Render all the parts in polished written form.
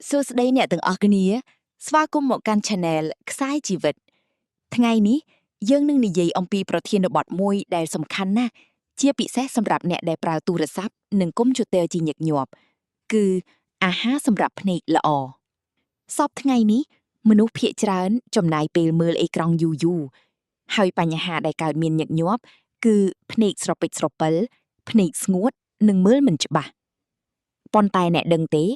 សួស្តីអ្នកទាំងអស់គ្នាស្វាគមន៍មកកាន់ Channel ខ្សែជីវិតថ្ងៃនេះយើងនឹងនិយាយអំពីប្រធានបទមួយដែលសំខាន់ណាស់ជាពិសេសសម្រាប់អ្នកដែលប្រើទូរស័ព្ទនិងកុំព្យូទ័រជាញឹកញាប់គឺអាហារសម្រាប់ភ្នែកល្អសពថ្ងៃនេះមនុស្សភាគច្រើនចំណាយពេលមើលអេក្រង់យូរៗហើយបញ្ហាដែលកើតមានញឹកញាប់គឺភ្នែកស្រពេចស្រពិលភ្នែកស្ងួតនិងមើលមិនច្បាស់ប៉ុន្តែអ្នកដឹងទេ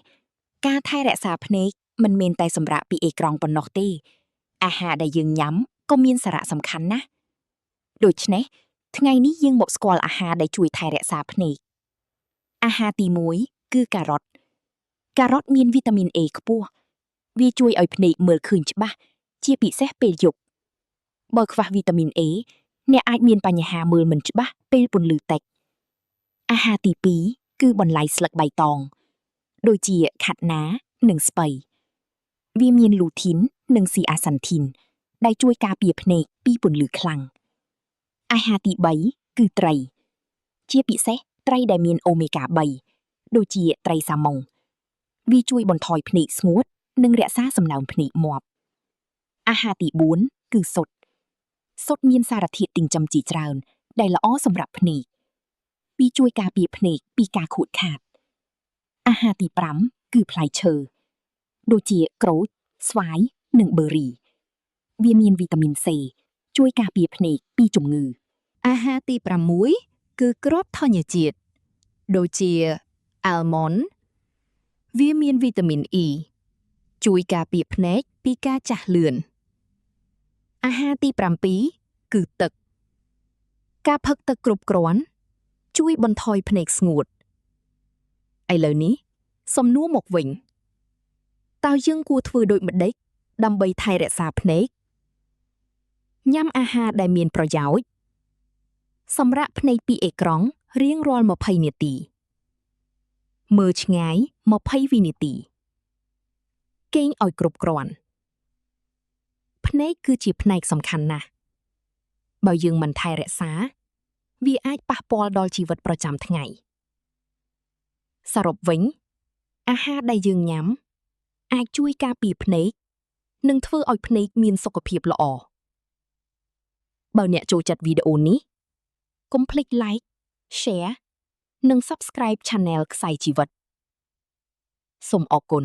ការថែរក្សាភ្នែកមិនមែនតែសម្រាប់ពីអេក្រង់ប៉ុណ្ណោះទេអាហារដែលយើងញ៉ាំក៏មានសារៈសំខាន់ណាស់ដូច្នេះថ្ងៃនេះយើងមកស្គាល់អាហារដែលជួយថែរក្សាភ្នែកអាហារទី1គឺការ៉ុតមានវីតាមីន A ខ្ពស់វាជួយឲ្យភ្នែកមើលឃើញច្បាស់ជាពិសេសពេលយប់បើខ្វះវីតាមីន A អ្នកអាចមានបញ្ហាមើលមិនច្បាស់ពេលពន្លឺតិចអាហារទី2គឺបន្លែស្លឹកបៃតងដូចជាខាត់ណានិងស្ពៃវាមានលូធីននិងស៊ីអាសាន់ធីនដែលជួយការពារភ្នែកពីពន្លឺខ្លាំងអាហារទី3គឺត្រីជាពិសេសត្រីដែលមានអូមេហ្គា3ដូចជាត្រីសាម៉ុងវាជួយបន្ថយភ្នែកស្ងួតនិងរក្សាសំណើមភ្នែកមាត់អាហារទី4គឺស៊ុតមានសារធាតុចិញ្ចឹមជាច្រើនដែលល្អសម្រាប់ភ្នែកវាជួយការពារភ្នែកពីការខូចខាតអាហារទី5គឺផ្លែឈើដូចជាក្រូចស្វាយនិងប៊ឺរីវាមានវីតាមីន C ជួយការពារភ្នែកពីជំងឺអាហារទី6គឺគ្រាប់ធញ្ញជាតិដូចជា almond វាមានវីតាមីន E ជួយការពារភ្នែកពីការចាស់លឿនអាហារទី7គឺទឹកការផឹកទឹកគ្រប់គ្រាន់ជួយបន្ថយភ្នែកស្ងួតឥឡូវនេះសំណួរមកវិញតើយើងគួរធ្វើដូចម្តេចដើម្បីថែរក្សាភ្នែកញ៉ាំអាហារដែលមានប្រយោជន៍សម្រាប់ភ្នែកពីអេក្រង់រៀងរាល់20នាទីមើលឆ្ងាយ20វិនាទីគេងឲ្យគ្រប់គ្រាន់ភ្នែកគឺជាផ្នែកសំខាន់ណាស់បើយើងមិនថែរក្សាវាអាចប៉ះពាល់ដល់ជីវិតប្រចាំថ្ងៃសរុបវិញអាហារដែលយើងញ៉ាំអាចជួយការពារភ្នែកនិងធ្វើឲ្យភ្នែកមានសុខភាពល្អបើអ្នកចូលចិត្តវីដេអូនេះកុំភ្លេច like share និង subscribe Channel ខ្សែជីវិតសូមអរគុណ